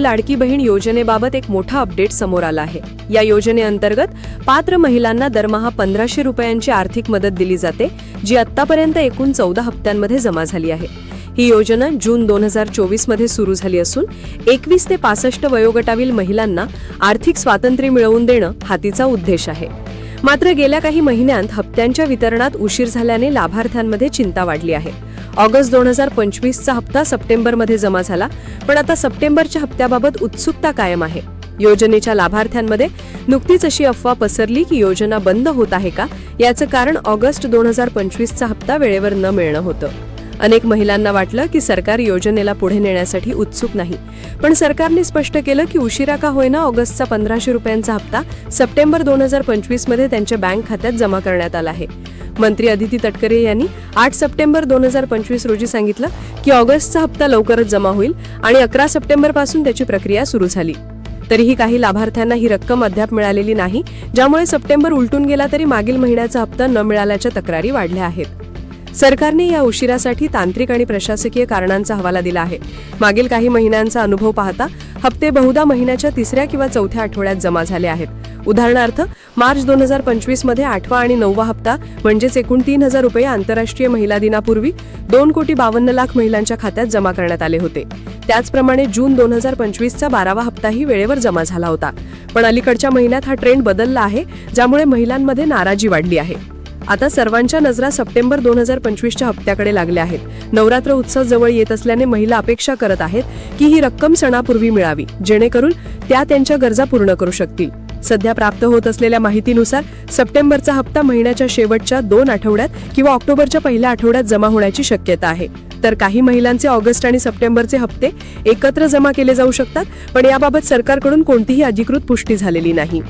लाडकी बहीण योजनेबाबत एक मोठा अपडेट समोर आला आहे। या योजनेअंतर्गत पात्र महिलांना दरमहा 1500 रुपयांची आर्थिक मदत दिली जाते, जी आतापर्यंत एकूण 14 हप्त्यांमध्ये जमा झाली आहे। ही योजना जून 2024 मध्ये सुरू झाली असून 21 ते 65 वयोगटातील महिलांना आर्थिक स्वातंत्र्य मिळवून देणं हा तिचा उद्देश आहे। मात्र गेल्या काही महिन्यांत हप्त्यांच्या वितरणात उशीर झाल्याने लाभार्थ्यांमध्ये चिंता वाढली आहे। ऑगस्ट 2025 चा हप्ता सप्टेंबरमध्ये जमा झाला, पण आता सप्टेंबरच्या हप्त्याबाबत उत्सुकता कायम आहे। योजनेच्या लाभार्थ्यांमध्ये नुकतीच अशी अफवा पसरली की योजना बंद होत आहे का। याचं कारण ऑगस्ट 2025 चा हप्ता वेळेवर न मिळणं होतं। अनेक महिलांना वाटलं की सरकार योजनेला पुढे नेण्यासाठी उत्सुक नाही, पण सरकारने स्पष्ट केलं की उशिरा का होईना ऑगस्टचा 1500 रुपयांचा हप्ता सप्टेंबर 2025 मध्ये त्यांच्या बँक खात्यात जमा करण्यात आला आहे। मंत्री अदिती तटकरे यांनी 8 सप्टेंबर 2025 रोजी सांगितलं की ऑगस्टचा हप्ता लवकरच जमा होईल आणि 11 सप्टेंबर पासून त्याची प्रक्रिया सुरू झाली। तरीही काही लाभार्थ्यांना ही रक्कम अद्याप मिळालेली नाही, ज्यामुळे सप्टेंबर उलटून गेला तरी मागील महिन्याचा हप्ता न मिळाल्याच्या तक्रारी वाढल्या आहेत। सरकारने या उशिरासाठी तांत्रिक आणि प्रशासकीय कारणांचा हवाला दिला आहे। मागील काही महिन्यांचा अनुभव पाहता हप्ते बहुधा महिन्याच्या 3ऱ्या किंवा 4थ्या आठवड्यात जमा झाले आहेत। उदाहरणार्थ मार्च 2025 मध्ये 8वा आणि 9वा हप्ता म्हणजेच एकूण 3000 रुपये आंतरराष्ट्रीय महिला दिनापूर्वी 2,52,00,000 महिलांच्या खात्यात जमा करण्यात आले होते। त्याचप्रमाणे जून 2025 चा 12वा हप्ताही वेळेवर जमा झाला होता। पण अलीकडच्या महिन्यात हा ट्रेंड बदलला आहे, ज्यामुळे महिलांमध्ये नाराजी वाढली आहे। आता सर्वांच्या नजरा सप्टेंबर 2025च्या हप्त्याकडे लागल्या आहेत। नवरात्र उत्सव जवळ येत असल्याने महिला अपेक्षा करत आहेत की ही रक्कम सणापूर्वी मिळावी, जेणेकरून त्या त्यांच्या गरजा पूर्ण करू शकतील। सध्या प्राप्त होत असलेल्या माहितीनुसार सप्टेंबरचा हप्ता महिन्याच्या शेवटच्या 2 आठवड्यात किंवा ऑक्टोबरच्या पहिल्या आठवड्यात जमा होण्याची शक्यता आहे। तर काही महिलांचे ऑगस्ट आणि सप्टेंबरचे हप्ते एकत्र जमा केले जाऊ शकतात, पण याबाबत सरकारकडून कोणतीही अधिकृत पुष्टी झालेली नाही।